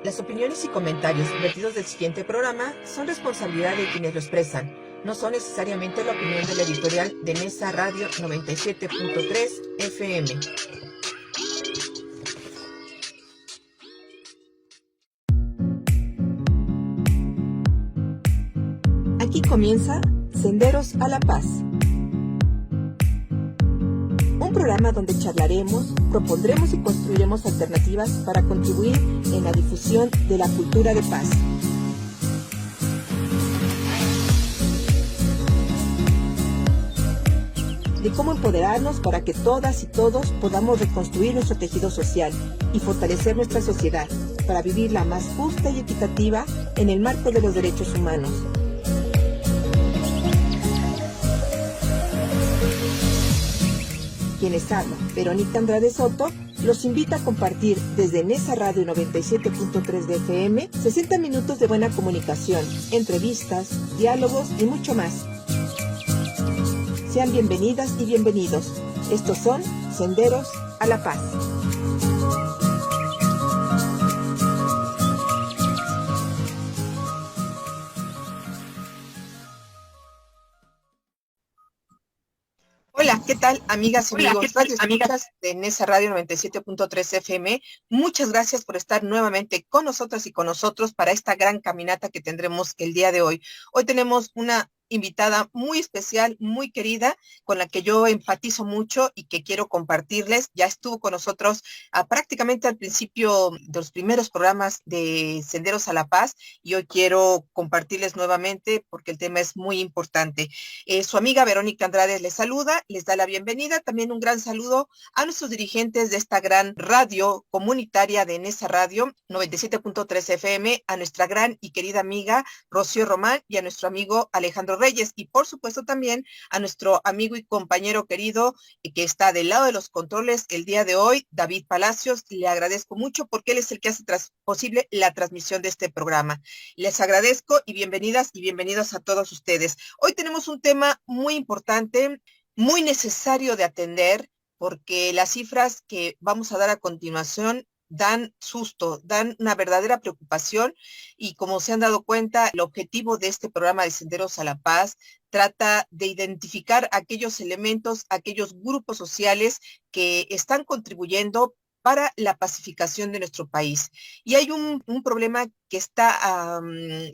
Las opiniones y comentarios vertidos del siguiente programa son responsabilidad de quienes lo expresan. No son necesariamente la opinión de la editorial de Nesa Radio 97.3 FM. Aquí comienza Senderos a la Paz. Un programa donde charlaremos, propondremos y construiremos alternativas para contribuir en la difusión de la cultura de paz. De cómo empoderarnos para que todas y todos podamos reconstruir nuestro tejido social y fortalecer nuestra sociedad para vivirla más justa y equitativa en el marco de los derechos humanos. Quienes habla, Verónica Andrade Soto, los invita a compartir desde Nesa Radio 97.3 de FM 60 minutos de buena comunicación, entrevistas, diálogos y mucho más. Sean bienvenidas y bienvenidos. Estos son Senderos a la Paz. Hola, ¿qué tal, amigas y amigos? Amigas de Nesa Radio 97.3 FM. Muchas gracias por estar nuevamente con nosotras y con nosotros para esta gran caminata que tendremos el día de hoy. Hoy tenemos una invitada muy especial, muy querida, con la que yo empatizo mucho y que quiero compartirles. Ya estuvo con nosotros prácticamente al principio de los primeros programas de Senderos a la Paz y hoy quiero compartirles nuevamente porque el tema es muy importante. Su amiga Verónica Andrade les saluda, les da la bienvenida. También un gran saludo a nuestros dirigentes de esta gran radio comunitaria de Nesa Radio 97.3 FM, a nuestra gran y querida amiga Rocío Román y a nuestro amigo Alejandro Reyes, y por supuesto también a nuestro amigo y compañero querido que está del lado de los controles el día de hoy, David Palacios. Le agradezco mucho porque él es el que hace posible la transmisión de este programa. Les agradezco y bienvenidas y bienvenidos a todos ustedes. Hoy tenemos un tema muy importante, muy necesario de atender, porque las cifras que vamos a dar a continuación dan susto, dan una verdadera preocupación y como se han dado cuenta, el objetivo de este programa de Senderos a la Paz trata de identificar aquellos elementos, aquellos grupos sociales que están contribuyendo para la pacificación de nuestro país. Y hay un problema que está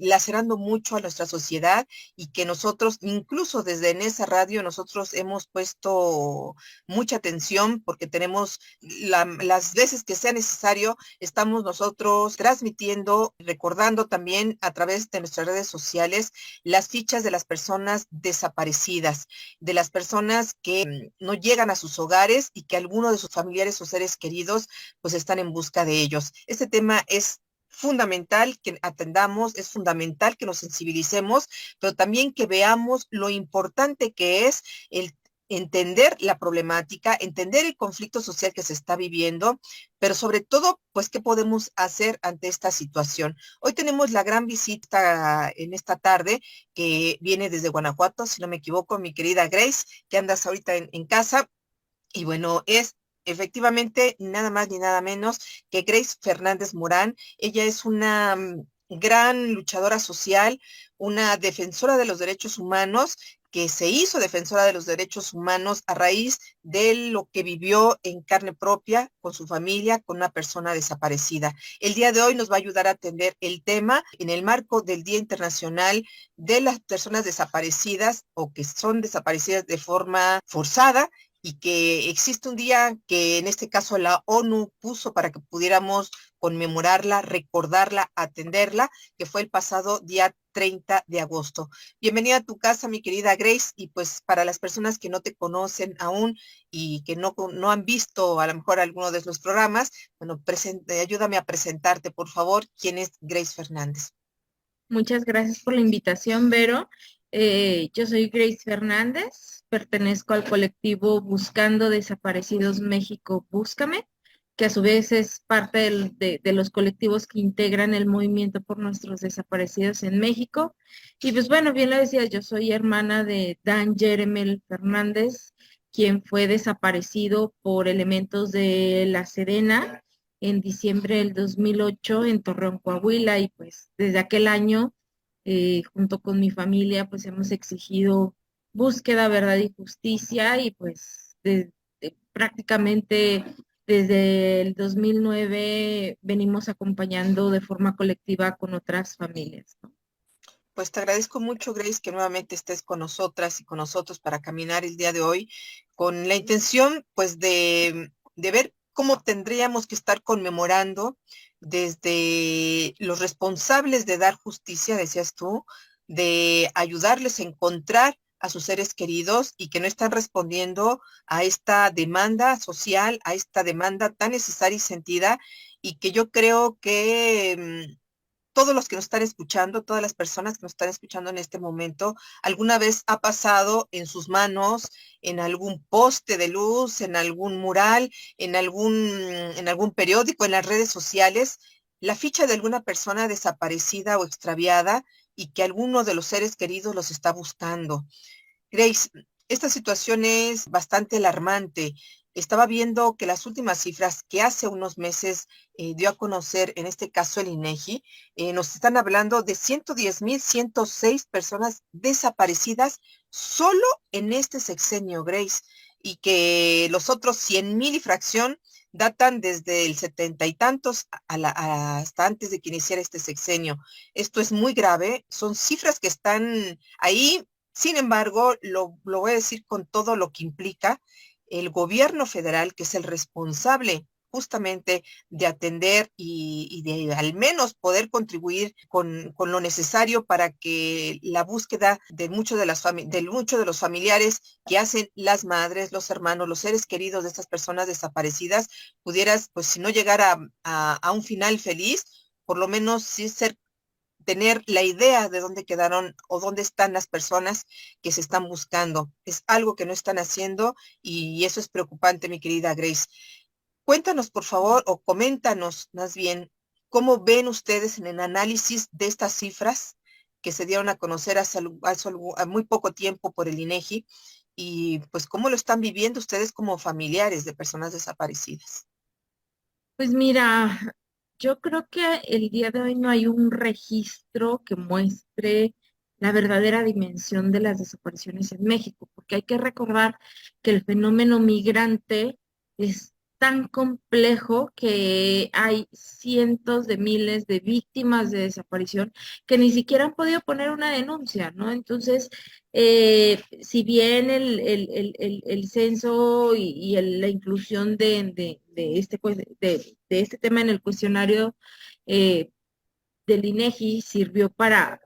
lacerando mucho a nuestra sociedad y que nosotros, incluso desde Nesa Radio, nosotros hemos puesto mucha atención porque tenemos las veces que sea necesario, estamos nosotros transmitiendo, recordando también a través de nuestras redes sociales las fichas de las personas desaparecidas, de las personas que no llegan a sus hogares y que algunos de sus familiares o seres queridos pues están en busca de ellos. Este tema es fundamental que atendamos, es fundamental que nos sensibilicemos, pero también que veamos lo importante que es el entender la problemática, entender el conflicto social que se está viviendo, pero sobre todo, pues, ¿qué podemos hacer ante esta situación? Hoy tenemos la gran visita en esta tarde que viene desde Guanajuato, si no me equivoco, mi querida Grace, que andas ahorita en casa, y bueno, es efectivamente nada más ni nada menos que Grace Fernández Morán. Ella es una gran luchadora social, una defensora de los derechos humanos, que se hizo defensora de los derechos humanos a raíz de lo que vivió en carne propia con su familia, con una persona desaparecida. El día de hoy nos va a ayudar a atender el tema en el marco del Día Internacional de las Personas Desaparecidas o que son desaparecidas de forma forzada, y que existe un día que en este caso la ONU puso para que pudiéramos conmemorarla, recordarla, atenderla, que fue el pasado día 30 de agosto. Bienvenida a tu casa, mi querida Grace, y pues para las personas que no te conocen aún y que no han visto a lo mejor alguno de los programas, bueno, ayúdame a presentarte, por favor, ¿quién es Grace Fernández? Muchas gracias por la invitación, Vero. Yo soy Grace Fernández, pertenezco al colectivo Buscando Desaparecidos México Búscame, que a su vez es parte de los colectivos que integran el movimiento por nuestros desaparecidos en México. Y pues bueno, bien lo decías, yo soy hermana de Dan Jeremel Fernández, quien fue desaparecido por elementos de la Sedena en diciembre del 2008 en Torreón, Coahuila, y pues desde aquel año, junto con mi familia, pues hemos exigido búsqueda, verdad y justicia, y pues prácticamente desde el 2009 venimos acompañando de forma colectiva con otras familias, ¿no? Pues te agradezco mucho, Grace, que nuevamente estés con nosotras y con nosotros para caminar el día de hoy con la intención, pues, de ver cómo tendríamos que estar conmemorando desde los responsables de dar justicia, decías tú, de ayudarles a encontrar a sus seres queridos y que no están respondiendo a esta demanda social, a esta demanda tan necesaria y sentida, y que yo creo que todos los que nos están escuchando, todas las personas que nos están escuchando en este momento, alguna vez ha pasado en sus manos, en algún poste de luz, en algún mural, en algún periódico, en las redes sociales, la ficha de alguna persona desaparecida o extraviada y que alguno de los seres queridos los está buscando. Grace, esta situación es bastante alarmante. Estaba viendo que las últimas cifras que hace unos meses dio a conocer, en este caso el INEGI, nos están hablando de 110,106 personas desaparecidas solo en este sexenio, Grace, y que los otros 100,000 y fracción datan desde el 70 y tantos hasta antes de que iniciara este sexenio. Esto es muy grave, son cifras que están ahí. Sin embargo, lo voy a decir con todo lo que implica el gobierno federal, que es el responsable justamente de atender y de al menos poder contribuir con lo necesario para que la búsqueda de muchos de los familiares que hacen las madres, los hermanos, los seres queridos de estas personas desaparecidas, pudieras, pues si no llegar a un final feliz, por lo menos sí ser tener la idea de dónde quedaron o dónde están las personas que se están buscando. Es algo que no están haciendo y eso es preocupante, mi querida Grace. Cuéntanos, por favor, o coméntanos más bien, cómo ven ustedes en el análisis de estas cifras que se dieron a conocer a muy poco tiempo por el INEGI y pues cómo lo están viviendo ustedes como familiares de personas desaparecidas. Pues mira, yo creo que el día de hoy no hay un registro que muestre la verdadera dimensión de las desapariciones en México, porque hay que recordar que el fenómeno migrante es tan complejo que hay cientos de miles de víctimas de desaparición que ni siquiera han podido poner una denuncia, ¿no? Entonces, si bien el censo la inclusión de este tema en el cuestionario eh, del INEGI sirvió para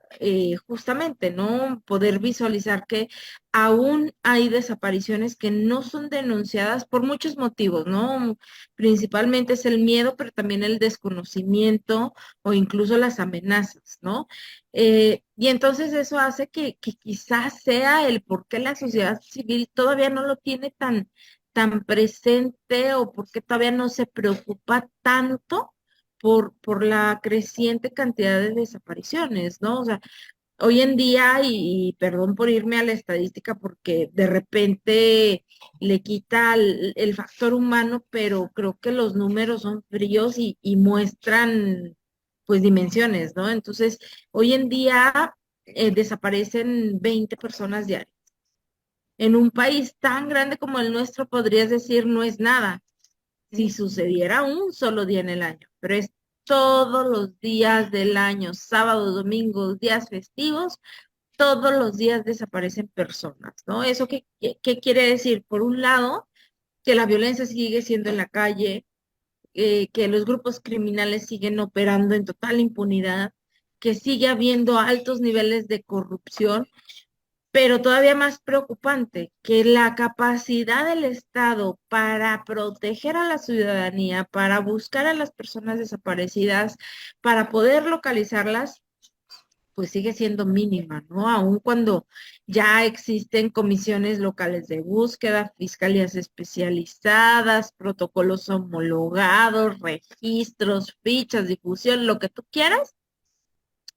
justamente, ¿no? Poder visualizar que aún hay desapariciones que no son denunciadas por muchos motivos, ¿no? Principalmente es el miedo, pero también el desconocimiento o incluso las amenazas, ¿no? Y entonces eso hace que quizás sea el por qué la sociedad civil todavía no lo tiene tan presente o por qué todavía no se preocupa tanto por la creciente cantidad de desapariciones, ¿no? O sea, hoy en día, y perdón por irme a la estadística porque de repente le quita el factor humano, pero creo que los números son fríos y muestran pues dimensiones, ¿no? Entonces, hoy en día desaparecen 20 personas diarias. En un país tan grande como el nuestro, podrías decir, no es nada si sucediera un solo día en el año, pero es todos los días del año, sábados, domingos, días festivos, todos los días desaparecen personas, ¿no? ¿Eso qué quiere decir? Por un lado, que la violencia sigue siendo en la calle, que los grupos criminales siguen operando en total impunidad, que sigue habiendo altos niveles de corrupción, pero todavía más preocupante, que la capacidad del Estado para proteger a la ciudadanía, para buscar a las personas desaparecidas, para poder localizarlas, pues sigue siendo mínima, ¿no? Aun cuando ya existen comisiones locales de búsqueda, fiscalías especializadas, protocolos homologados, registros, fichas, difusión, lo que tú quieras,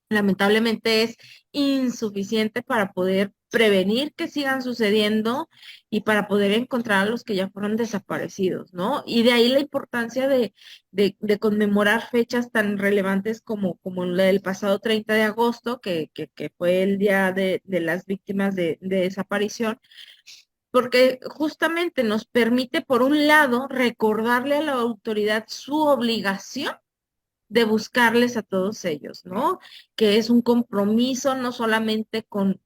lamentablemente es insuficiente para poder prevenir que sigan sucediendo y para poder encontrar a los que ya fueron desaparecidos, ¿no? Y de ahí la importancia de conmemorar fechas tan relevantes como la del pasado 30 de agosto, que fue el día de las víctimas de desaparición, porque justamente nos permite, por un lado, recordarle a la autoridad su obligación de buscarles a todos ellos, ¿no? Que es un compromiso no solamente con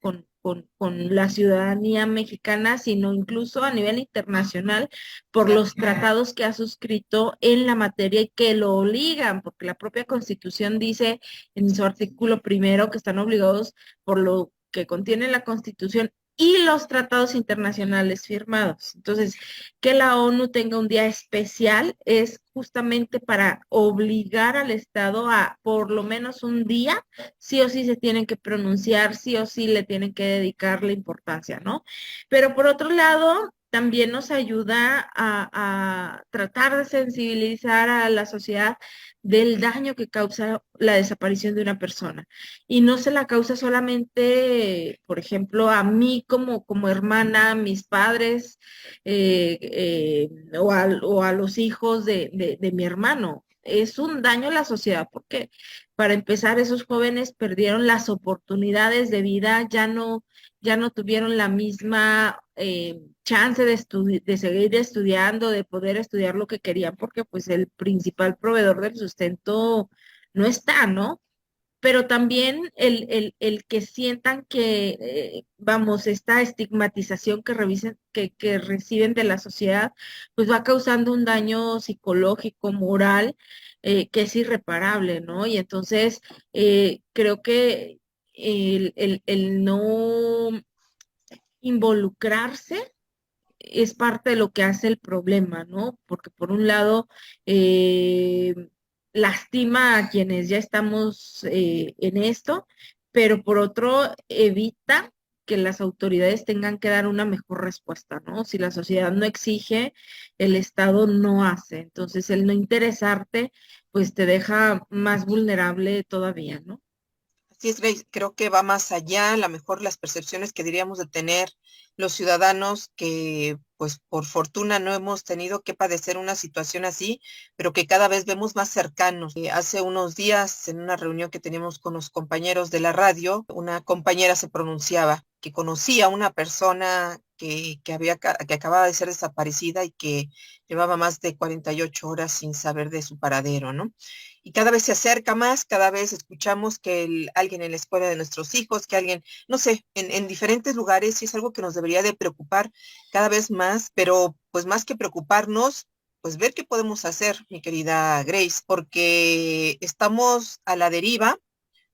la ciudadanía mexicana, sino incluso a nivel internacional por los tratados que ha suscrito en la materia y que lo obligan, porque la propia Constitución dice en su artículo primero que están obligados por lo que contiene la Constitución y los tratados internacionales firmados. Entonces, que la ONU tenga un día especial es justamente para obligar al Estado a por lo menos un día, sí o sí se tienen que pronunciar, sí o sí le tienen que dedicar la importancia, ¿no? Pero por otro lado, también nos ayuda a tratar de sensibilizar a la sociedad del daño que causa la desaparición de una persona. Y no se la causa solamente, por ejemplo, a mí como hermana, a mis padres, o a los hijos de mi hermano. Es un daño a la sociedad porque, para empezar, esos jóvenes perdieron las oportunidades de vida, ya no tuvieron la misma chance de seguir estudiando, de poder estudiar lo que querían, porque pues el principal proveedor del sustento no está, ¿no? Pero también el que sientan que, vamos, esta estigmatización que reciben de la sociedad, pues va causando un daño psicológico, moral, que es irreparable, ¿no? Y entonces creo que el no involucrarse es parte de lo que hace el problema, ¿no? Porque por un lado, eh, lastima a quienes ya estamos en esto, pero por otro, evita que las autoridades tengan que dar una mejor respuesta, ¿no? Si la sociedad no exige, el Estado no hace. Entonces, el no interesarte, pues te deja más vulnerable todavía, ¿no? Así es, Grace, creo que va más allá, a lo mejor las percepciones que diríamos de tener los ciudadanos que, pues por fortuna no hemos tenido que padecer una situación así, pero que cada vez vemos más cercanos. Hace unos días, en una reunión que teníamos con los compañeros de la radio, una compañera se pronunciaba que conocía a una persona que acababa de ser desaparecida y que llevaba más de 48 horas sin saber de su paradero, ¿no? Y cada vez se acerca más, cada vez escuchamos que alguien en la escuela de nuestros hijos, que alguien, no sé, en diferentes lugares, y es algo que nos debería de preocupar cada vez más, pero pues más que preocuparnos, pues ver qué podemos hacer, mi querida Grace, porque estamos a la deriva,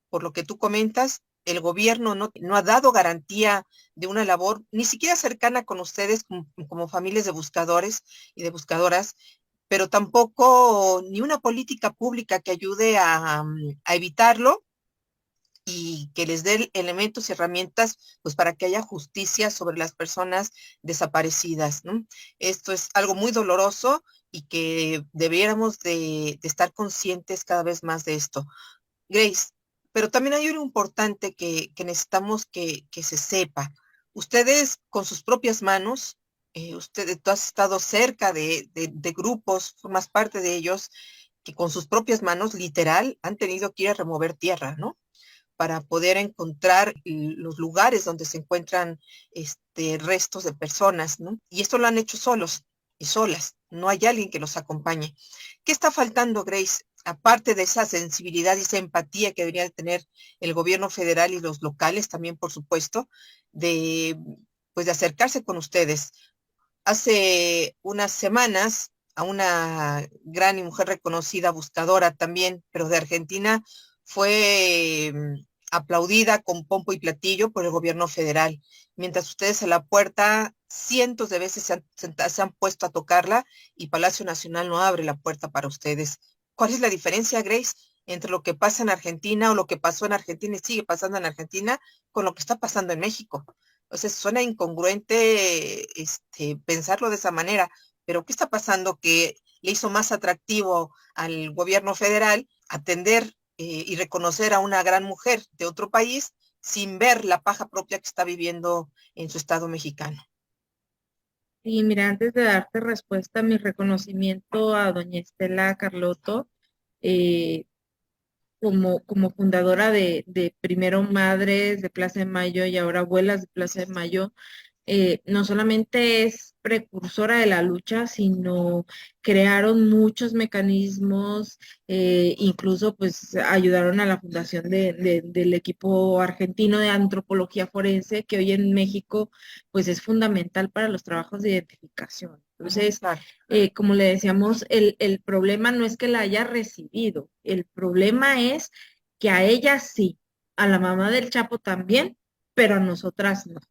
por lo que tú comentas. El gobierno no ha dado garantía de una labor ni siquiera cercana con ustedes como familias de buscadores y de buscadoras, pero tampoco ni una política pública que ayude a evitarlo y que les dé elementos y herramientas pues para que haya justicia sobre las personas desaparecidas, ¿no? Esto es algo muy doloroso y que debiéramos de estar conscientes cada vez más de esto. Grace, pero también hay algo importante que necesitamos que se sepa. Ustedes con sus propias manos, tú has estado cerca de grupos, formas parte de ellos, que con sus propias manos, literal, han tenido que ir a remover tierra, ¿no? Para poder encontrar los lugares donde se encuentran restos de personas, ¿no? Y esto lo han hecho solos y solas, no hay alguien que los acompañe. ¿Qué está faltando, Grace? Aparte de esa sensibilidad y esa empatía que debería tener el gobierno federal y los locales también, por supuesto, de, pues de acercarse con ustedes. Hace unas semanas, a una gran y mujer reconocida, buscadora también, pero de Argentina, fue aplaudida con pompo y platillo por el gobierno federal. Mientras ustedes a la puerta, cientos de veces se han puesto a tocarla y Palacio Nacional no abre la puerta para ustedes. ¿Cuál es la diferencia, Grace, entre lo que pasa en Argentina o lo que pasó en Argentina y sigue pasando en Argentina con lo que está pasando en México? O sea, suena incongruente pensarlo de esa manera, pero ¿qué está pasando que le hizo más atractivo al gobierno federal atender y reconocer a una gran mujer de otro país sin ver la paja propia que está viviendo en su estado mexicano. Y mira, antes de darte respuesta, mi reconocimiento a doña Estela Carlotto, eh, como fundadora de primero Madres de Plaza de Mayo y ahora Abuelas de Plaza de Mayo, no solamente es precursora de la lucha, sino crearon muchos mecanismos, incluso pues ayudaron a la fundación del equipo argentino de antropología forense, que hoy en México pues es fundamental para los trabajos de identificación. Entonces, Claro. como le decíamos, el problema no es que la haya recibido, el problema es que a ella sí, a la mamá del Chapo también, pero a nosotras no.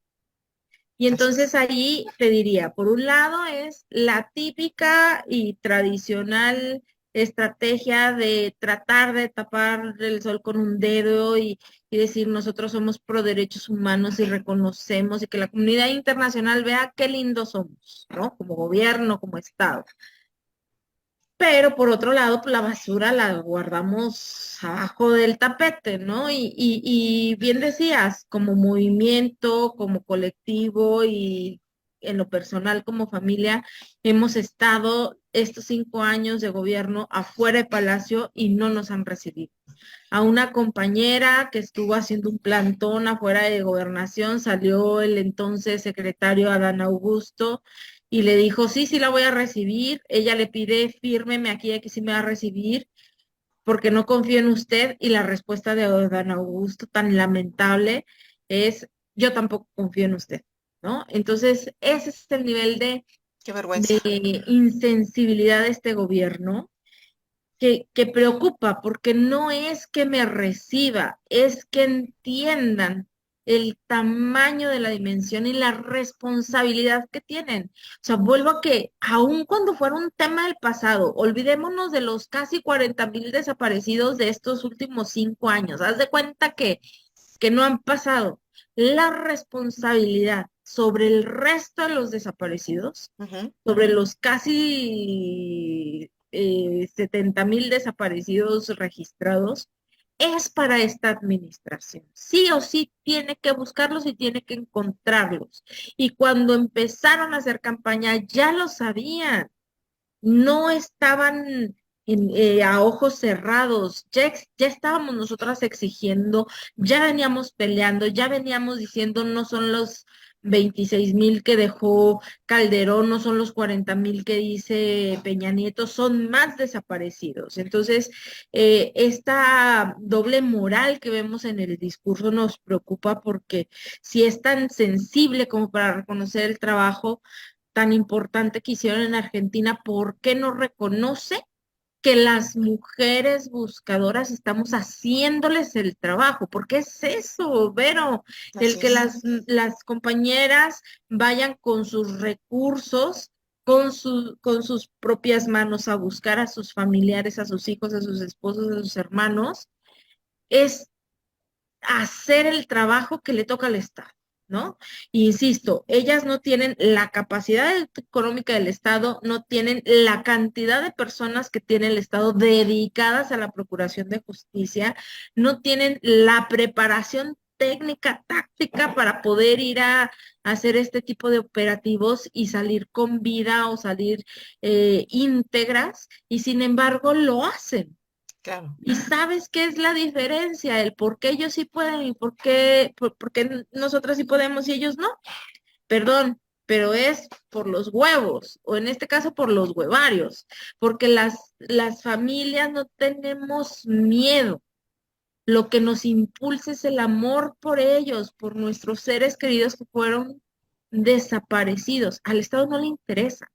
Y entonces ahí te diría, por un lado es la típica y tradicional estrategia de tratar de tapar el sol con un dedo y decir nosotros somos pro derechos humanos y reconocemos y que la comunidad internacional vea qué lindos somos, ¿no? Como gobierno, como Estado. Pero por otro lado, pues la basura la guardamos abajo del tapete, ¿no? Y bien decías, como movimiento, como colectivo y en lo personal como familia, hemos estado estos 5 años de gobierno afuera de Palacio y no nos han recibido. A una compañera que estuvo haciendo un plantón afuera de Gobernación, salió el entonces secretario Adán Augusto y le dijo, sí, sí la voy a recibir. Ella le pide, fírmeme aquí de que sí me va a recibir, porque no confío en usted. Y la respuesta de Adán Augusto, tan lamentable, es, yo tampoco confío en usted, ¿no? Entonces, ese es el nivel Qué vergüenza. de insensibilidad de este gobierno que preocupa, porque no es que me reciba, es que entiendan el tamaño de la dimensión y la responsabilidad que tienen. O sea, vuelvo a que, aun cuando fuera un tema del pasado, olvidémonos de los casi 40,000 desaparecidos de estos últimos 5 años. Haz de cuenta que no han pasado. La responsabilidad sobre el resto de los desaparecidos, sobre los casi 70,000 desaparecidos registrados, es para esta administración. Sí o sí tiene que buscarlos y tiene que encontrarlos. Y cuando empezaron a hacer campaña, ya lo sabían, no estaban a ojos cerrados, ya estábamos nosotras exigiendo, ya veníamos peleando, ya veníamos diciendo no son los 26,000 que dejó Calderón, no son los 40,000 que dice Peña Nieto, son más desaparecidos. Entonces, esta doble moral que vemos en el discurso nos preocupa porque si es tan sensible como para reconocer el trabajo tan importante que hicieron en Argentina, ¿por qué no reconoce que las mujeres buscadoras estamos haciéndoles el trabajo? Porque es eso, Vero, el que las compañeras vayan con sus recursos, con sus propias manos a buscar a sus familiares, a sus hijos, a sus esposos, a sus hermanos, es hacer el trabajo que le toca al Estado, ¿no? Insisto, ellas no tienen la capacidad económica del Estado, no tienen la cantidad de personas que tiene el Estado dedicadas a la procuración de justicia, no tienen la preparación técnica, táctica para poder ir a hacer este tipo de operativos y salir con vida o salir íntegras, y sin embargo lo hacen. Claro. ¿Y sabes qué es la diferencia? El por qué ellos sí pueden y por qué nosotros sí podemos y ellos no. Perdón, pero es por los huevos, o en este caso por los huevarios, porque las familias no tenemos miedo. Lo que nos impulsa es el amor por ellos, por nuestros seres queridos que fueron desaparecidos. Al Estado no le interesa.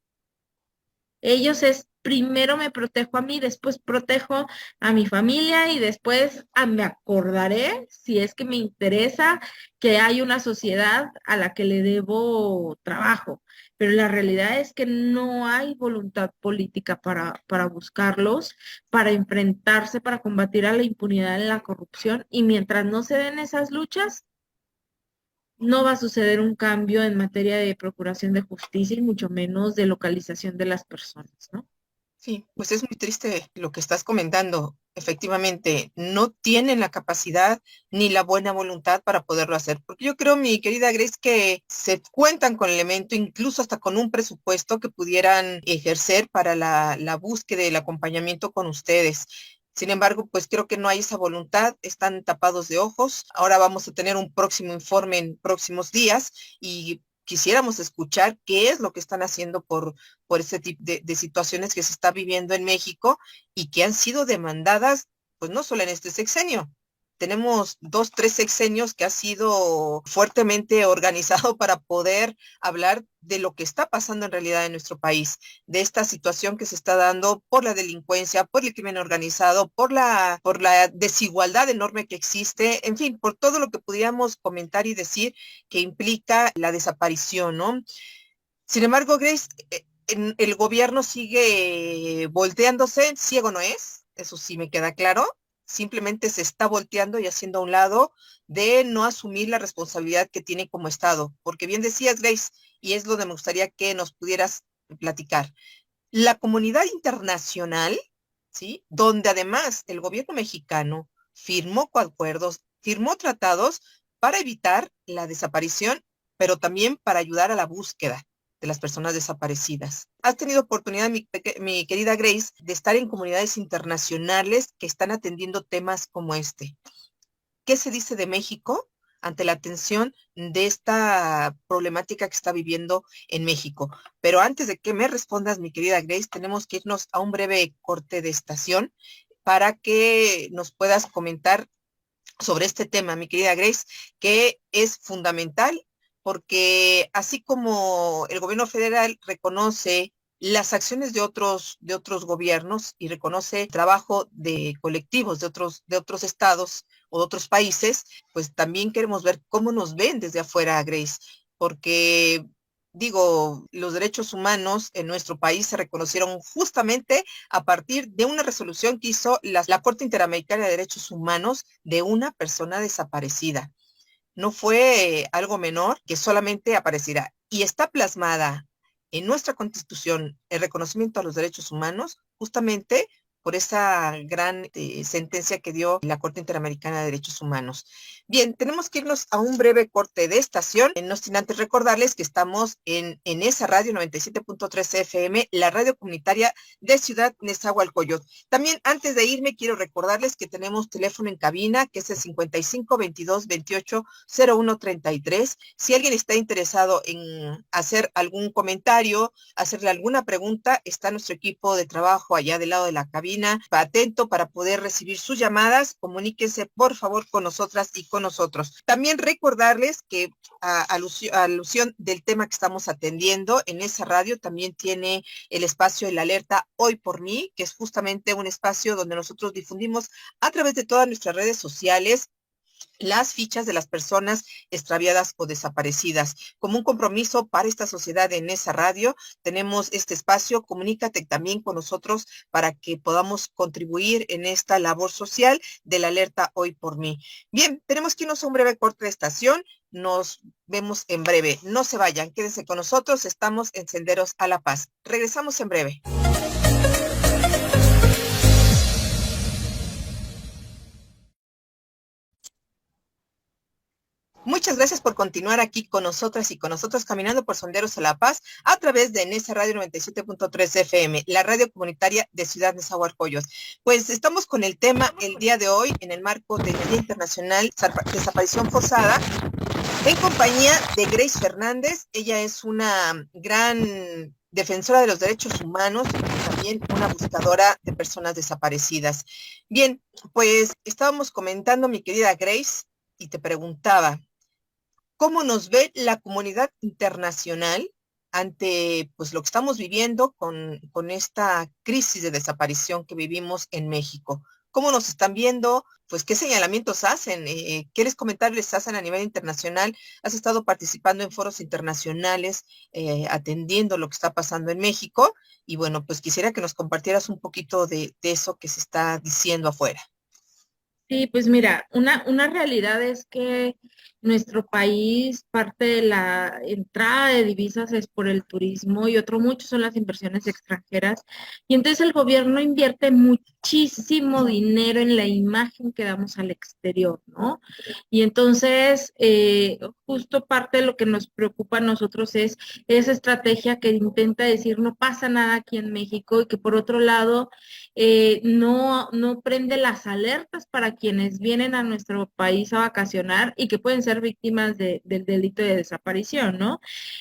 Ellos es primero me protejo a mí, después protejo a mi familia y después me acordaré, si es que me interesa, que hay una sociedad a la que le debo trabajo. Pero la realidad es que no hay voluntad política para buscarlos, para enfrentarse, para combatir a la impunidad y la corrupción. Y mientras no se den esas luchas, no va a suceder un cambio en materia de procuración de justicia y mucho menos de localización de las personas, ¿no? Sí, pues es muy triste lo que estás comentando. Efectivamente, no tienen la capacidad ni la buena voluntad para poderlo hacer. Porque yo creo, mi querida Grace, que se cuentan con el elemento, incluso hasta con un presupuesto que pudieran ejercer para la búsqueda y el acompañamiento con ustedes. Sin embargo, pues creo que no hay esa voluntad, están tapados de ojos. Ahora vamos a tener un próximo informe en próximos días y quisiéramos escuchar qué es lo que están haciendo por ese tipo de situaciones que se está viviendo en México y que han sido demandadas, pues no solo en este sexenio. Tenemos 2, 3 sexenios que ha sido fuertemente organizado para poder hablar de lo que está pasando en realidad en nuestro país, de esta situación que se está dando por la delincuencia, por el crimen organizado, por la desigualdad enorme que existe, en fin, por todo lo que pudiéramos comentar y decir que implica la desaparición, ¿no? Sin embargo, Grace, el gobierno sigue volteándose, ciego no es, eso sí me queda claro, simplemente se está volteando y haciendo a un lado de no asumir la responsabilidad que tiene como Estado, porque bien decías, Grace, y es donde me gustaría que nos pudieras platicar. La comunidad internacional, ¿sí? Donde además el gobierno mexicano firmó acuerdos, firmó tratados para evitar la desaparición, pero también para ayudar a la búsqueda de las personas desaparecidas. ¿Has tenido oportunidad, mi querida Grace, de estar en comunidades internacionales que están atendiendo temas como este? ¿Qué se dice de México ante la atención de esta problemática que está viviendo en México? Pero antes de que me respondas, mi querida Grace, tenemos que irnos a un breve corte de estación para que nos puedas comentar sobre este tema, mi querida Grace, que es fundamental porque así como el gobierno federal reconoce las acciones de otros gobiernos y reconoce el trabajo de colectivos de otros estados o de otros países, pues también queremos ver cómo nos ven desde afuera, Grace, porque digo, los derechos humanos en nuestro país se reconocieron justamente a partir de una resolución que hizo la Corte Interamericana de Derechos Humanos de una persona desaparecida. No fue algo menor que solamente apareciera. Y está plasmada en nuestra Constitución el reconocimiento a los derechos humanos justamente por esa gran sentencia que dio la Corte Interamericana de Derechos Humanos. Bien, tenemos que irnos a un breve corte de estación, no sin antes recordarles que estamos en esa radio 97.3 FM, la radio comunitaria de Ciudad Nezahualcóyotl. También antes de irme quiero recordarles que tenemos teléfono en cabina, que es el 55 22 28 0133. Si alguien está interesado en hacer algún comentario, hacerle alguna pregunta, está nuestro equipo de trabajo allá del lado de la cabina, atento para poder recibir sus llamadas. Comuníquense por favor con nosotras y con nosotros. También recordarles que a alusión del tema que estamos atendiendo, en esa radio también tiene el espacio de la alerta Hoy por Mí, que es justamente un espacio donde nosotros difundimos a través de todas nuestras redes sociales las fichas de las personas extraviadas o desaparecidas. Como un compromiso para esta sociedad en esa radio, tenemos este espacio. Comunícate también con nosotros para que podamos contribuir en esta labor social de la alerta Hoy por Mí. Bien, tenemos que irnos a un breve corte de estación. Nos vemos en breve. No se vayan, quédense con nosotros. Estamos en Senderos a la Paz. Regresamos en breve. Muchas gracias por continuar aquí con nosotras y con nosotros caminando por Senderos a la Paz a través de Nesa Radio 97.3 FM, la radio comunitaria de Ciudad Nezahualcóyotl. Pues estamos con el tema el día de hoy en el marco del Día Internacional Desaparición Forzada en compañía de Grace Fernández. Ella es una gran defensora de los derechos humanos y también una buscadora de personas desaparecidas. Bien, pues estábamos comentando, mi querida Grace, y te preguntaba, ¿cómo nos ve la comunidad internacional ante pues lo que estamos viviendo con esta crisis de desaparición que vivimos en México? ¿Cómo nos están viendo? Pues, ¿qué señalamientos hacen? ¿Qué comentarios les hacen a nivel internacional? ¿Has estado participando en foros internacionales, atendiendo lo que está pasando en México? Y bueno, pues quisiera que nos compartieras un poquito de eso que se está diciendo afuera. Sí, pues mira, una realidad es que nuestro país, parte de la entrada de divisas es por el turismo y otro mucho son las inversiones extranjeras. Y entonces el gobierno invierte muchísimo dinero en la imagen que damos al exterior, ¿no? Y entonces, justo parte de lo que nos preocupa a nosotros es esa estrategia que intenta decir no pasa nada aquí en México y que por otro lado no prende las alertas para quienes vienen a nuestro país a vacacionar y que pueden ser víctimas del delito de desaparición, ¿no?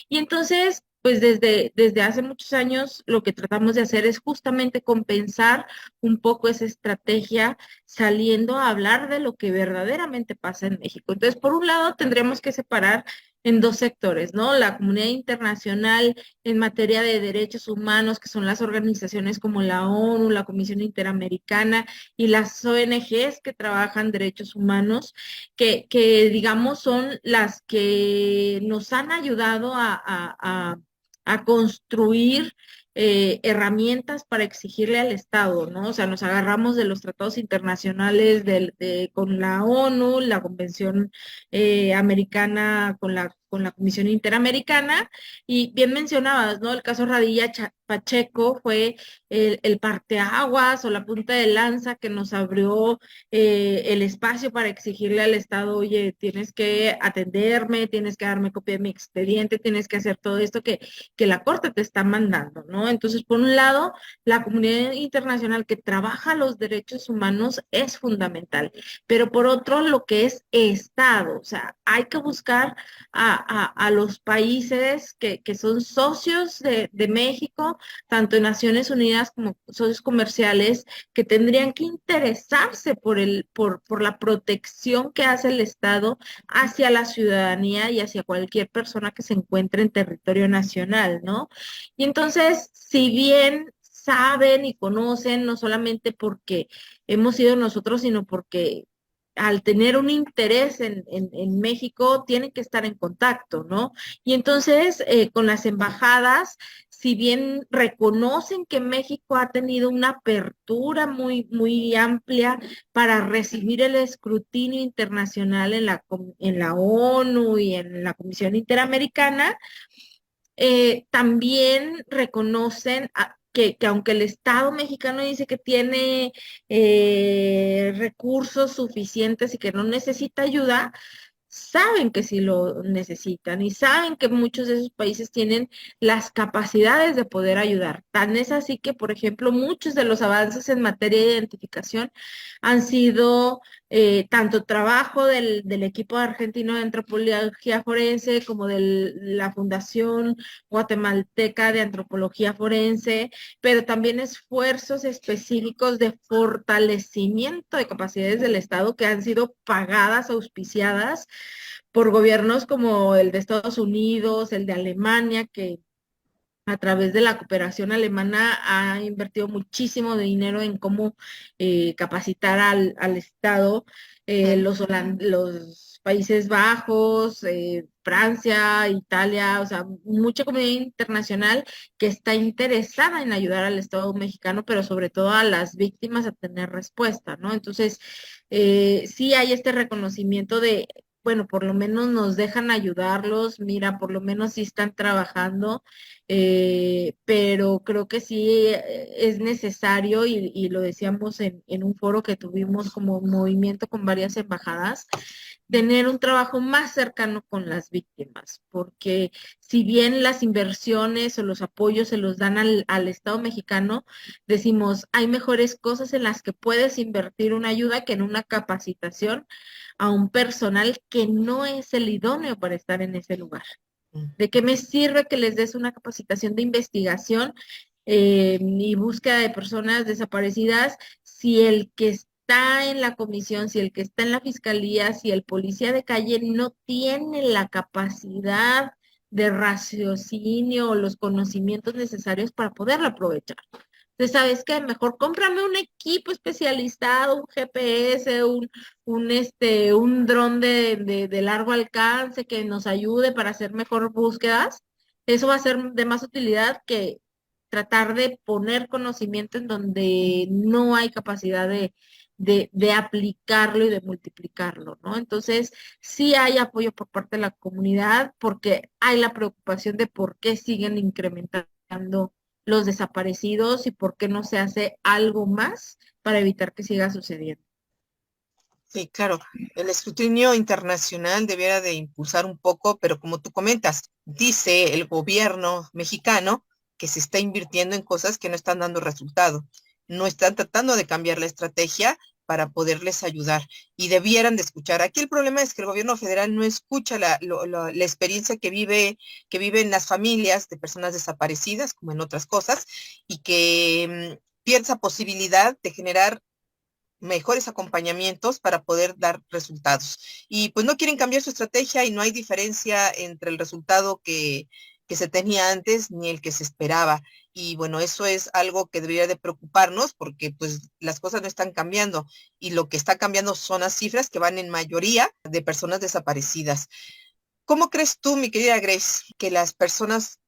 Y entonces, pues desde hace muchos años lo que tratamos de hacer es justamente compensar un poco esa estrategia saliendo a hablar de lo que verdaderamente pasa en México. Entonces, por un lado, tendremos que separar en dos sectores, ¿no? La comunidad internacional en materia de derechos humanos, que son las organizaciones como la ONU, la Comisión Interamericana y las ONGs que trabajan derechos humanos, que digamos son las que nos han ayudado a construir herramientas para exigirle al Estado, ¿no? O sea, nos agarramos de los tratados internacionales con la ONU, la Convención Americana con la Comisión Interamericana, y bien mencionabas, ¿no? El caso Radilla Pacheco fue el parteaguas o la punta de lanza que nos abrió el espacio para exigirle al Estado, oye, tienes que atenderme, tienes que darme copia de mi expediente, tienes que hacer todo esto que la Corte te está mandando, ¿no? Entonces, por un lado, la comunidad internacional que trabaja los derechos humanos es fundamental, pero por otro, lo que es Estado, o sea, hay que buscar a los países que son socios de México, tanto en Naciones Unidas como socios comerciales, que tendrían que interesarse por la protección que hace el Estado hacia la ciudadanía y hacia cualquier persona que se encuentre en territorio nacional, ¿no? Y entonces, si bien saben y conocen, no solamente porque hemos sido nosotros, sino porque al tener un interés en México, tienen que estar en contacto, ¿no? Y entonces, con las embajadas, si bien reconocen que México ha tenido una apertura muy amplia para recibir el escrutinio internacional en la ONU y en la Comisión Interamericana, también reconocen que aunque el Estado mexicano dice que tiene recursos suficientes y que no necesita ayuda, saben que sí lo necesitan y saben que muchos de esos países tienen las capacidades de poder ayudar. Tan es así que, por ejemplo, muchos de los avances en materia de identificación han sido tanto trabajo del equipo argentino de antropología forense como de la Fundación Guatemalteca de Antropología Forense, pero también esfuerzos específicos de fortalecimiento de capacidades del Estado que han sido pagadas, auspiciadas por gobiernos como el de Estados Unidos, el de Alemania, que a través de la cooperación alemana ha invertido muchísimo de dinero en cómo capacitar al Estado, los Países Bajos, Francia, Italia, o sea, mucha comunidad internacional que está interesada en ayudar al Estado mexicano, pero sobre todo a las víctimas a tener respuesta, ¿no? Entonces, sí hay este reconocimiento de, bueno, por lo menos nos dejan ayudarlos, mira, por lo menos sí están trabajando, pero creo que sí es necesario y lo decíamos en un foro que tuvimos como movimiento con varias embajadas, tener un trabajo más cercano con las víctimas, porque si bien las inversiones o los apoyos se los dan al Estado mexicano, decimos, hay mejores cosas en las que puedes invertir una ayuda que en una capacitación a un personal que no es el idóneo para estar en ese lugar. ¿De qué me sirve que les des una capacitación de investigación y búsqueda de personas desaparecidas si el que está en la comisión, si el que está en la fiscalía, si el policía de calle no tiene la capacidad de raciocinio o los conocimientos necesarios para poderlo aprovechar? Entonces, ¿sabes qué? Mejor cómprame un equipo especializado, un GPS, un dron de largo alcance que nos ayude para hacer mejor búsquedas. Eso va a ser de más utilidad que tratar de poner conocimiento en donde no hay capacidad de aplicarlo y de multiplicarlo, ¿no? Entonces, sí hay apoyo por parte de la comunidad porque hay la preocupación de por qué siguen incrementando los desaparecidos y por qué no se hace algo más para evitar que siga sucediendo. Sí, claro, el escrutinio internacional debiera de impulsar un poco, pero como tú comentas, dice el gobierno mexicano que se está invirtiendo en cosas que no están dando resultado. No están tratando de cambiar la estrategia para poderles ayudar y debieran de escuchar. Aquí el problema es que el gobierno federal no escucha la experiencia que viven las familias de personas desaparecidas, como en otras cosas, y que piensa posibilidad de generar mejores acompañamientos para poder dar resultados. Y pues no quieren cambiar su estrategia y no hay diferencia entre el resultado que se tenía antes ni el que se esperaba. Y bueno, eso es algo que debería de preocuparnos porque pues las cosas no están cambiando y lo que está cambiando son las cifras que van en mayoría de personas desaparecidas. ¿Cómo crees tú, mi querida Grace, que las personas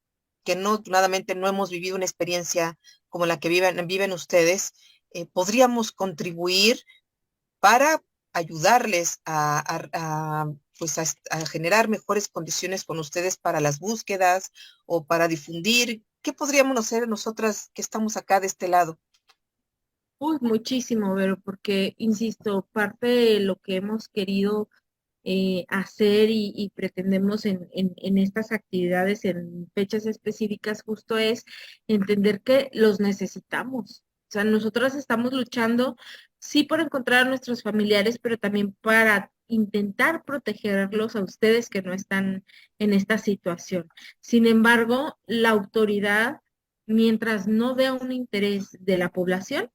que no, afortunadamente no hemos vivido una experiencia como la que viven ustedes, podríamos contribuir para ayudarles pues a generar mejores condiciones con ustedes para las búsquedas o para difundir? ¿Qué podríamos hacer nosotras que estamos acá de este lado? Uy, muchísimo, pero porque, insisto, parte de lo que hemos querido hacer y pretendemos en estas actividades, en fechas específicas, justo es entender que los necesitamos. O sea, nosotros estamos luchando, sí, por encontrar a nuestros familiares, pero también para intentar protegerlos a ustedes que no están en esta situación. Sin embargo, la autoridad, mientras no vea un interés de la población,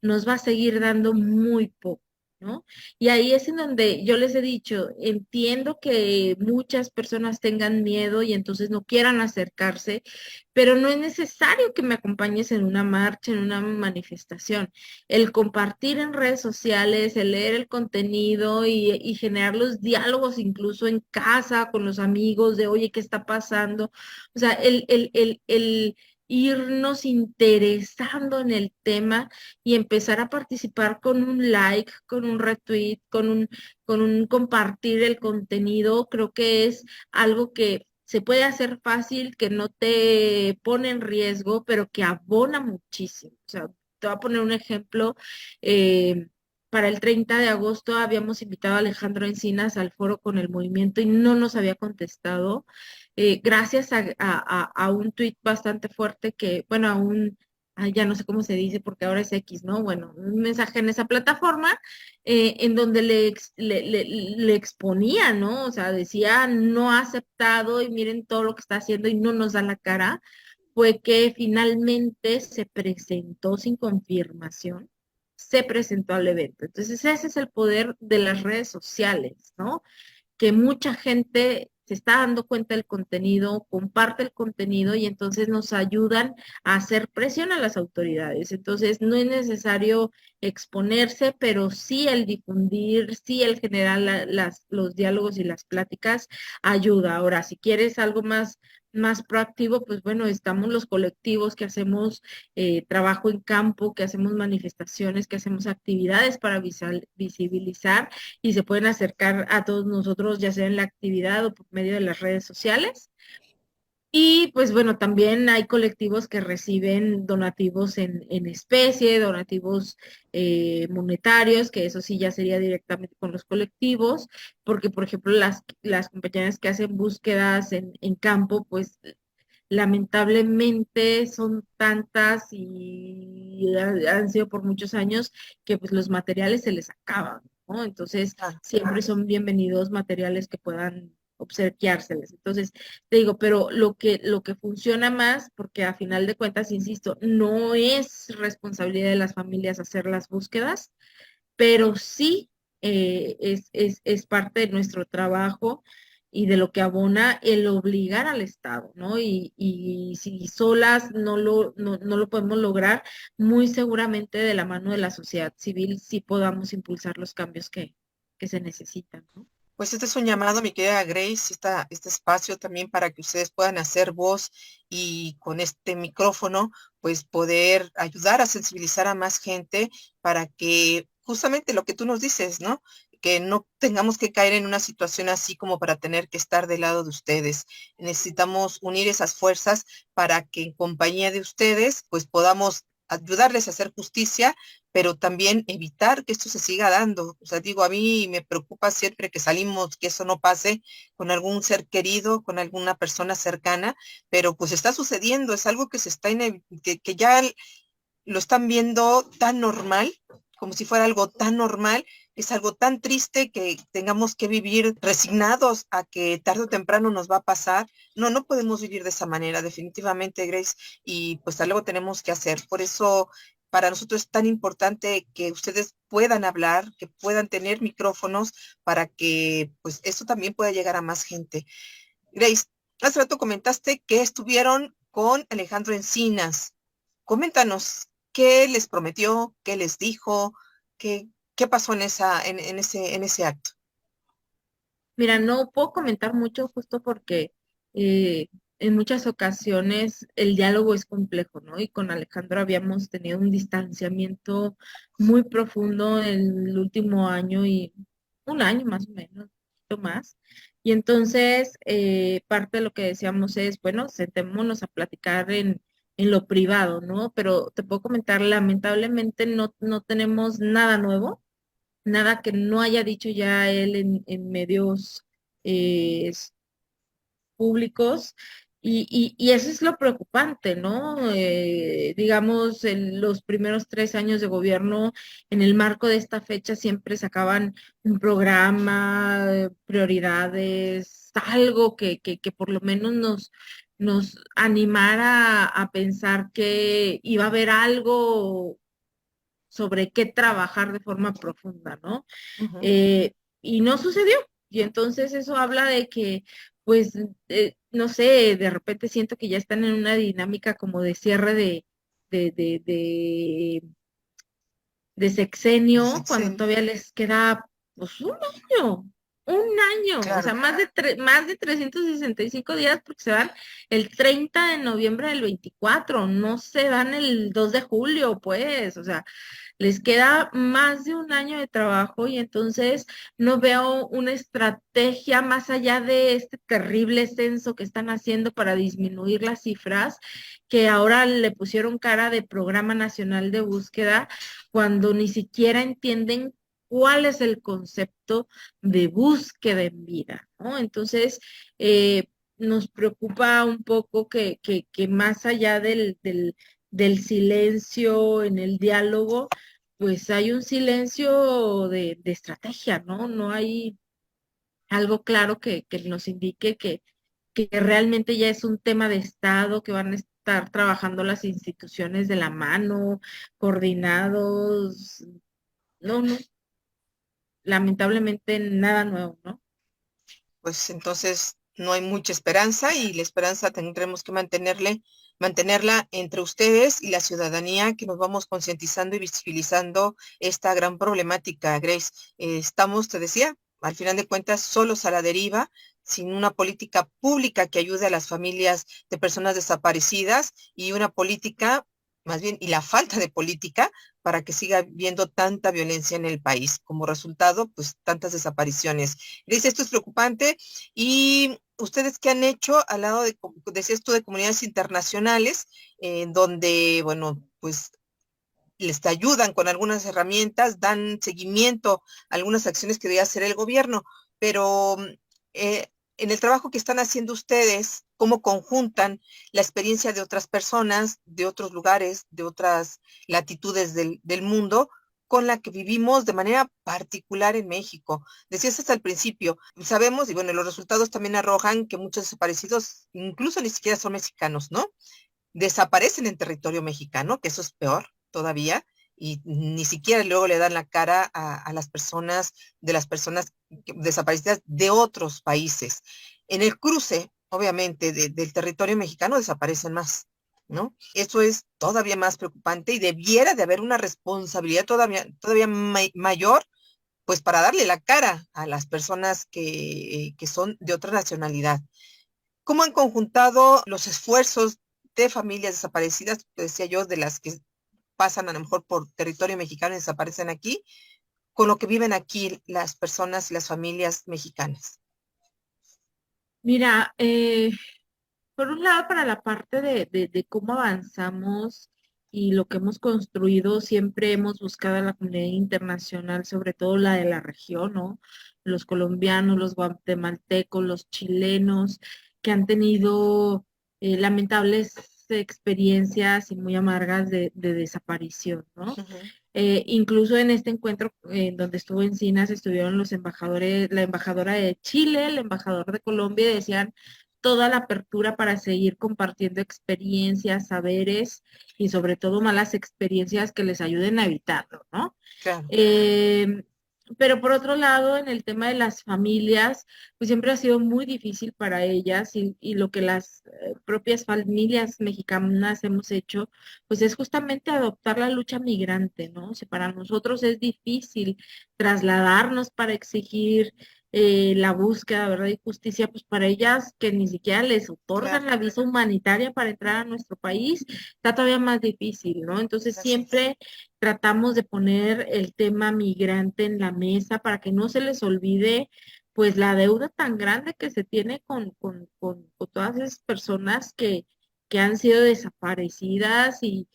nos va a seguir dando muy poco, ¿no? Y ahí es en donde yo les he dicho, entiendo que muchas personas tengan miedo y entonces no quieran acercarse, pero no es necesario que me acompañes en una marcha, en una manifestación. El compartir en redes sociales, el leer el contenido y generar los diálogos incluso en casa con los amigos de, oye, ¿qué está pasando? O sea, el irnos interesando en el tema y empezar a participar con un like, con un retweet, con un compartir el contenido, creo que es algo que se puede hacer fácil, que no te pone en riesgo, pero que abona muchísimo. O sea, te voy a poner un ejemplo. eh, para el 30 de agosto habíamos invitado a Alejandro Encinas al foro con el movimiento y no nos había contestado. Gracias a un tuit bastante fuerte que, bueno, a un ya no sé cómo se dice porque ahora es X, ¿no? Bueno, un mensaje en esa plataforma en donde le exponía, ¿no? O sea, decía no ha aceptado y miren todo lo que está haciendo y no nos da la cara, fue que finalmente se presentó sin confirmación, se presentó al evento. Entonces, ese es el poder de las redes sociales, ¿no? Que mucha gente se está dando cuenta del contenido, comparte el contenido y entonces nos ayudan a hacer presión a las autoridades. Entonces, no es necesario exponerse, pero sí el difundir, sí el generar los diálogos y las pláticas ayuda. Ahora, si quieres algo más proactivo, pues bueno, estamos los colectivos que hacemos trabajo en campo, que hacemos manifestaciones, que hacemos actividades para visibilizar y se pueden acercar a todos nosotros, ya sea en la actividad o por medio de las redes sociales. Y pues bueno, también hay colectivos que reciben donativos en especie, donativos monetarios, que eso sí ya sería directamente con los colectivos, porque por ejemplo las compañías que hacen búsquedas en campo, pues lamentablemente son tantas y han sido por muchos años que pues los materiales se les acaban, ¿no? Entonces Ah, siempre son bienvenidos materiales que puedan obsequiárseles. Entonces, te digo, pero lo que funciona más, porque a final de cuentas, insisto, no es responsabilidad de las familias hacer las búsquedas, pero sí es parte de nuestro trabajo y de lo que abona el obligar al Estado, ¿no? Y si solas no lo podemos lograr, muy seguramente de la mano de la sociedad civil sí podamos impulsar los cambios que se necesitan, ¿no? pues este es un llamado, mi querida Grace, este espacio también para que ustedes puedan hacer voz y con este micrófono, pues poder ayudar a sensibilizar a más gente para que justamente lo que tú nos dices, ¿no? Que no tengamos que caer en una situación así como para tener que estar del lado de ustedes. Necesitamos unir esas fuerzas para que en compañía de ustedes, pues podamos ayudarles a hacer justicia, pero también evitar que esto se siga dando. O sea, digo, a mí me preocupa siempre que salimos, que eso no pase con algún ser querido, con alguna persona cercana, pero pues está sucediendo, es algo que se está que ya lo están viendo tan normal, como si fuera algo tan normal, es algo tan triste que tengamos que vivir resignados a que tarde o temprano nos va a pasar. No, no podemos vivir de esa manera, definitivamente, Grace, y pues algo tenemos que hacer. Por eso, para nosotros es tan importante que ustedes puedan hablar, que puedan tener micrófonos para que pues esto también pueda llegar a más gente. Grace, hace rato comentaste que estuvieron con Alejandro Encinas. Coméntanos, ¿qué les prometió? ¿Qué les dijo? ¿Qué pasó en ese acto? Mira, no puedo comentar mucho justo porque eh, en muchas ocasiones el diálogo es complejo, ¿no? Y con Alejandro habíamos tenido un distanciamiento muy profundo el último año y un año más o menos, un poquito más. Y entonces parte de lo que decíamos es, bueno, sentémonos a platicar en lo privado, ¿no? Pero te puedo comentar, lamentablemente no tenemos nada nuevo, nada que no haya dicho ya él en medios eh, públicos. Y eso es lo preocupante, ¿no? Digamos, en los primeros 3 años de gobierno, en el marco de esta fecha, siempre sacaban un programa, prioridades, algo que por lo menos nos animara a pensar que iba a haber algo sobre qué trabajar de forma profunda, ¿no? Ujú. Y no sucedió. Y entonces eso habla de que, pues, no sé, de repente siento que ya están en una dinámica como de cierre de, de, de, de sexenio, cuando Sexenio. todavía les queda, pues, un año, o Claro. sea, más de 365 días, porque se van el 30 de noviembre del 24, no se van el 2 de julio, pues, o sea, les queda más de un año de trabajo y entonces no veo una estrategia más allá de este terrible censo que están haciendo para disminuir las cifras, que ahora le pusieron cara de Programa Nacional de Búsqueda, cuando ni siquiera entienden cuál es el concepto de búsqueda en vida, ¿no? Entonces, nos preocupa un poco que más allá del silencio en el diálogo, pues hay un silencio de estrategia, ¿no? No hay algo claro que nos indique que realmente ya es un tema de Estado, que van a estar trabajando las instituciones de la mano, coordinados. No, no, lamentablemente nada nuevo, ¿no? Pues entonces no hay mucha esperanza y la esperanza tendremos que mantenerla entre ustedes y la ciudadanía, que nos vamos concientizando y visibilizando esta gran problemática, Grace. Estamos, te decía, al final de cuentas, solos a la deriva, sin una política pública que ayude a las familias de personas desaparecidas y una política, más bien, y la falta de política para que siga habiendo tanta violencia en el país. Como resultado, pues tantas desapariciones. Grace, esto es preocupante. ¿Y ustedes qué han hecho al lado decías tú, de comunidades internacionales, en donde, bueno, pues les ayudan con algunas herramientas, dan seguimiento a algunas acciones que debe hacer el gobierno, pero eh, en el trabajo que están haciendo ustedes, cómo conjuntan la experiencia de otras personas, de otros lugares, de otras latitudes del mundo, con la que vivimos de manera particular en México? Decías hasta el principio, sabemos, y bueno, los resultados también arrojan que muchos desaparecidos incluso ni siquiera son mexicanos, ¿no? Desaparecen en territorio mexicano, que eso es peor todavía, y ni siquiera luego le dan la cara a las personas desaparecidas de otros países. En el cruce, obviamente, del territorio mexicano desaparecen más, ¿no? Eso es todavía más preocupante y debiera de haber una responsabilidad todavía mayor, pues para darle la cara a las personas que son de otra nacionalidad. ¿Cómo han conjuntado los esfuerzos de familias desaparecidas, pues decía yo, de las que pasan a lo mejor por territorio mexicano y desaparecen aquí, con lo que viven aquí las personas y las familias mexicanas? Mira, por un lado, para la parte de cómo avanzamos y lo que hemos construido, siempre hemos buscado a la comunidad internacional, sobre todo la de la región, ¿no? Los colombianos, los guatemaltecos, los chilenos, que han tenido lamentables experiencias y muy amargas de desaparición, ¿no? Ujú. Incluso en este encuentro donde estuvo Encinas, estuvieron los embajadores, la embajadora de Chile, el embajador de Colombia, y decían toda la apertura para seguir compartiendo experiencias, saberes y sobre todo malas experiencias que les ayuden a evitarlo, ¿no? Claro. Eh, pero por otro lado, en el tema de las familias, pues siempre ha sido muy difícil para ellas y lo que las propias familias mexicanas hemos hecho, pues es justamente adoptar la lucha migrante, ¿no? O sea, para nosotros es difícil trasladarnos para exigir la búsqueda, ¿verdad? Y justicia, pues para ellas que ni siquiera les otorgan Claro, la visa humanitaria para entrar a nuestro país, está todavía más difícil, ¿no? Entonces así es. siempre tratamos de poner el tema migrante en la mesa para que no se les olvide pues la deuda tan grande que se tiene con todas esas personas que han sido desaparecidas y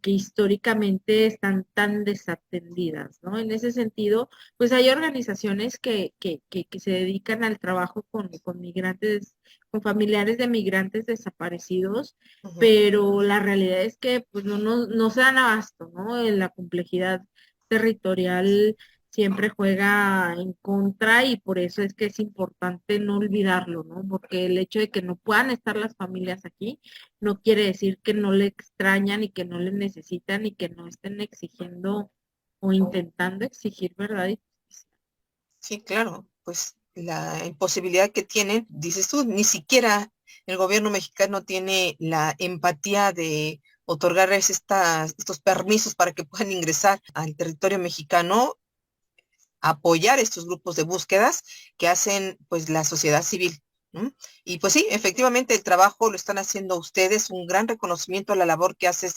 que históricamente están tan desatendidas, ¿no? En ese sentido, pues hay organizaciones que se dedican al trabajo con migrantes, con familiares de migrantes desaparecidos, Ujú. pero la realidad es que pues no se dan abasto, ¿no? La complejidad territorial siempre juega en contra y por eso es que es importante no olvidarlo, ¿no? Porque el hecho de que no puedan estar las familias aquí no quiere decir que no le extrañan y que no le necesitan y que no estén exigiendo o intentando exigir verdad y justicia. Sí, claro, pues la imposibilidad que tienen, dices tú, ni siquiera el gobierno mexicano tiene la empatía de otorgarles estos permisos para que puedan ingresar al territorio mexicano, apoyar estos grupos de búsquedas que hacen pues la sociedad civil, ¿no? Y pues sí, efectivamente el trabajo lo están haciendo ustedes, un gran reconocimiento a la labor que haces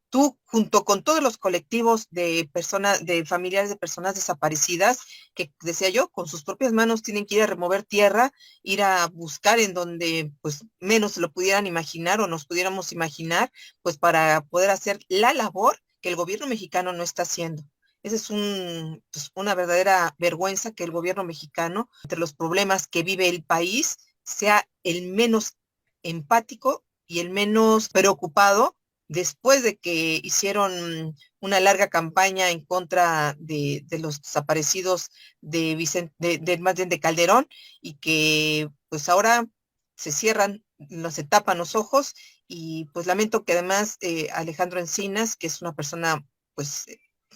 tú junto con todos los colectivos de personas, de familiares de personas desaparecidas, que decía yo, con sus propias manos tienen que ir a remover tierra, ir a buscar en donde pues menos se lo pudieran imaginar o nos pudiéramos imaginar, pues para poder hacer la labor que el gobierno mexicano no está haciendo. Esa es pues, una verdadera vergüenza que el gobierno mexicano, entre los problemas que vive el país, sea el menos empático y el menos preocupado después de que hicieron una larga campaña en contra de los desaparecidos más bien de Calderón, y que pues ahora se cierran, no se tapan los ojos. Y pues lamento que además Alejandro Encinas, que es una persona pues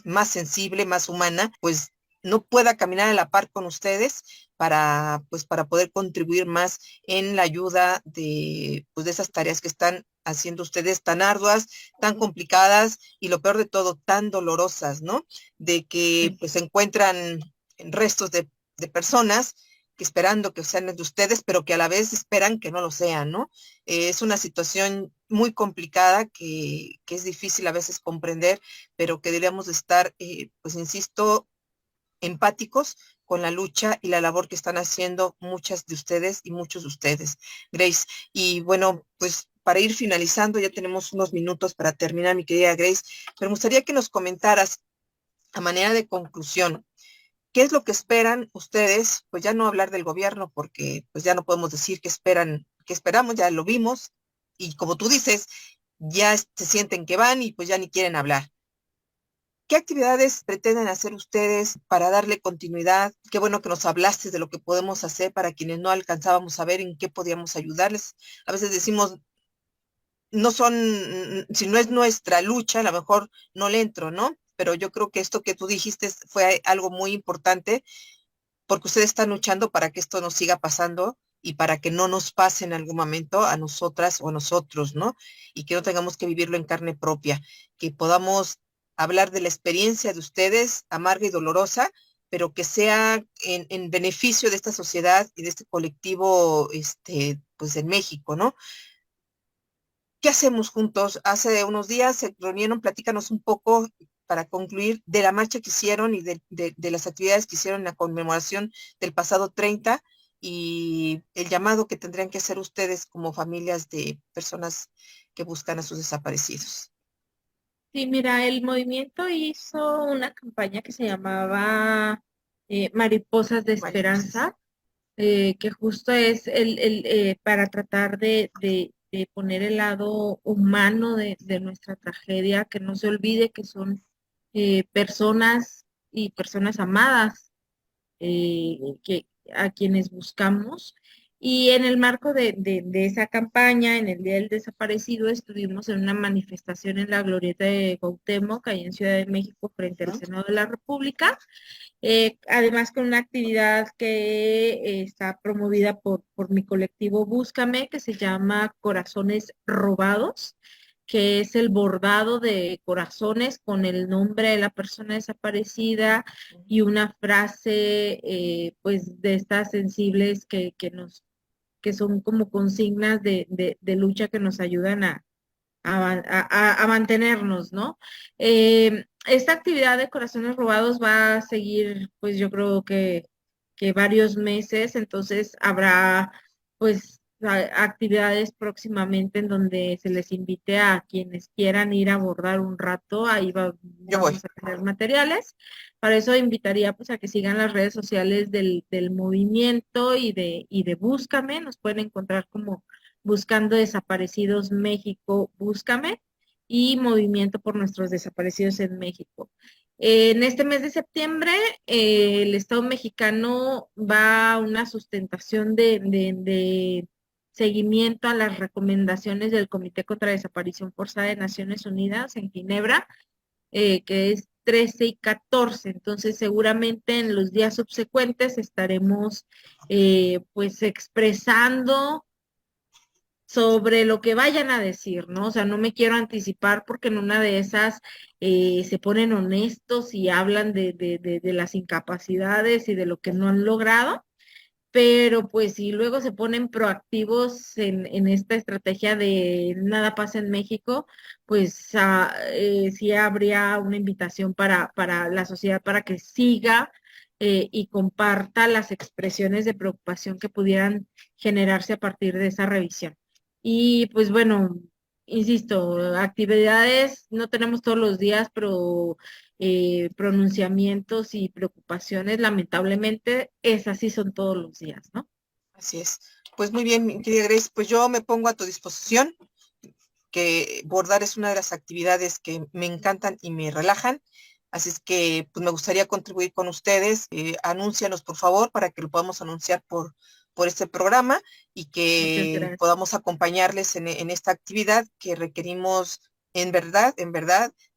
más sensible, más humana, pues no pueda caminar a la par con ustedes pues, para poder contribuir más en la ayuda pues, de esas tareas que están haciendo ustedes tan arduas, tan complicadas y lo peor de todo, tan dolorosas, ¿no? De que Sí. pues se encuentran restos de personas que esperando que sean de ustedes, pero que a la vez esperan que no lo sean, ¿no? Es una situación muy complicada que es difícil a veces comprender, pero que deberíamos de estar, pues insisto, empáticos con la lucha y la labor que están haciendo muchas de ustedes y muchos de ustedes, Grace. Y bueno, pues para ir finalizando, ya tenemos unos minutos para terminar, mi querida Grace, pero me gustaría que nos comentaras a manera de conclusión, ¿qué es lo que esperan ustedes? Pues ya no hablar del gobierno, porque pues ya no podemos decir qué esperan, qué esperamos, ya lo vimos, y como tú dices, ya se sienten que van y pues ya ni quieren hablar. ¿Qué actividades pretenden hacer ustedes para darle continuidad? Qué bueno que nos hablaste de lo que podemos hacer para quienes no alcanzábamos a ver en qué podíamos ayudarles. A veces decimos, no son, si no es nuestra lucha, a lo mejor no le entro, ¿no? Pero yo creo que esto que tú dijiste fue algo muy importante, porque ustedes están luchando para que esto nos siga pasando y para que no nos pase en algún momento a nosotras o a nosotros, ¿no? Y que no tengamos que vivirlo en carne propia, que podamos hablar de la experiencia de ustedes, amarga y dolorosa, pero que sea en beneficio de esta sociedad y de este colectivo, pues en México, ¿no? ¿Qué hacemos juntos? Hace unos días se reunieron, platícanos un poco para concluir, de la marcha que hicieron y de las actividades que hicieron en la conmemoración del pasado 30 y el llamado que tendrían que hacer ustedes como familias de personas que buscan a sus desaparecidos. Sí, mira, el movimiento hizo una campaña que se llamaba Mariposas de Esperanza, que justo es para tratar de poner el lado humano de nuestra tragedia, que no se olvide que son personas y personas amadas a quienes buscamos. Y en el marco de esa campaña, en el Día del Desaparecido, estuvimos en una manifestación en la Glorieta de Cuauhtémoc, ahí en Ciudad de México, frente al Senado de la República. Además con una actividad que está promovida por mi colectivo Búscame, que se llama Corazones Robados, que es el bordado de corazones con el nombre de la persona desaparecida y una frase, pues, de estas sensibles que son como consignas de lucha que nos ayudan a mantenernos, ¿no? Esta actividad de Corazones Robados va a seguir, pues yo creo que varios meses, entonces habrá pues actividades próximamente en donde se les invite a quienes quieran ir a abordar un rato, vamos a tener materiales. Para eso invitaría pues a que sigan las redes sociales del movimiento y de Búscame, nos pueden encontrar como Buscando Desaparecidos México, Búscame, y Movimiento por Nuestros Desaparecidos en México. En este mes de septiembre, el Estado mexicano va a una sustentación de seguimiento a las recomendaciones del Comité contra la Desaparición Forzada de Naciones Unidas en Ginebra, que es 13 y 14. Entonces, seguramente en los días subsecuentes estaremos pues expresando sobre lo que vayan a decir, ¿no? O sea, no me quiero anticipar porque en una de esas se ponen honestos y hablan de las incapacidades y de lo que no han logrado, pero pues si luego se ponen proactivos en esta estrategia de nada pasa en México, pues sí habría una invitación para la sociedad para que siga y comparta las expresiones de preocupación que pudieran generarse a partir de esa revisión. Y pues bueno, insisto, actividades no tenemos todos los días, pero pronunciamientos y preocupaciones, lamentablemente, esas sí son todos los días, ¿no? Así es. Pues muy bien, mi querida Grace, pues yo me pongo a tu disposición, que bordar es una de las actividades que me encantan y me relajan. Así es que pues me gustaría contribuir con ustedes. Anúncianos, por favor, para que lo podamos anunciar por este programa y que podamos acompañarles en esta actividad que requerimos en verdad,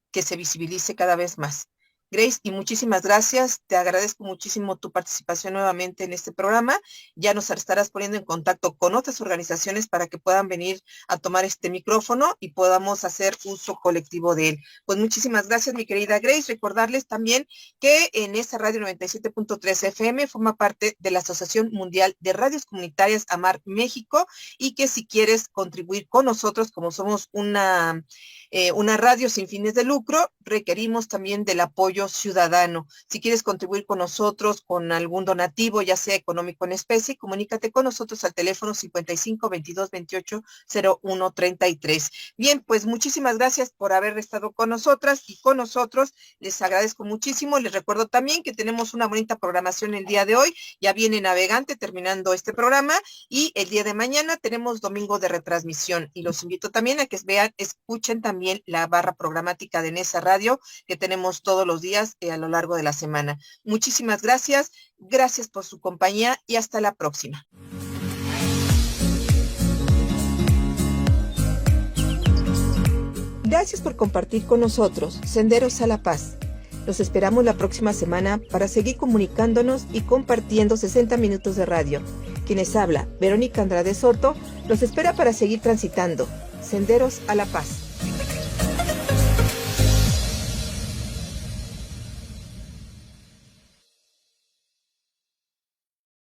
que se visibilice cada vez más. Grace, y muchísimas gracias. Te agradezco muchísimo tu participación nuevamente en este programa. Ya nos estarás poniendo en contacto con otras organizaciones para que puedan venir a tomar este micrófono y podamos hacer uso colectivo de él. Pues muchísimas gracias, mi querida Grace. Recordarles también que en esta radio 97.3 FM forma parte de la Asociación Mundial de Radios Comunitarias AMAR México, y que si quieres contribuir con nosotros, como somos una radio sin fines de lucro, requerimos también del apoyo ciudadano. Si quieres contribuir con nosotros con algún donativo, ya sea económico en especie, comunícate con nosotros al teléfono 55 22 28 01 33. Bien, pues muchísimas gracias por haber estado con nosotras y con nosotros. Les agradezco muchísimo. Les recuerdo también que tenemos una bonita programación el día de hoy. Ya viene Navegante terminando este programa, y el día de mañana tenemos domingo de retransmisión, y los invito también a que escuchen también la barra programática de Nesa Radio que tenemos todos los días a lo largo de la semana. Muchísimas gracias por su compañía y hasta la próxima. Gracias por compartir con nosotros Senderos a la Paz. Los esperamos la próxima semana para seguir comunicándonos y compartiendo 60 minutos de radio. Quienes habla, Verónica Andrade Soto, los espera para seguir transitando Senderos a la Paz.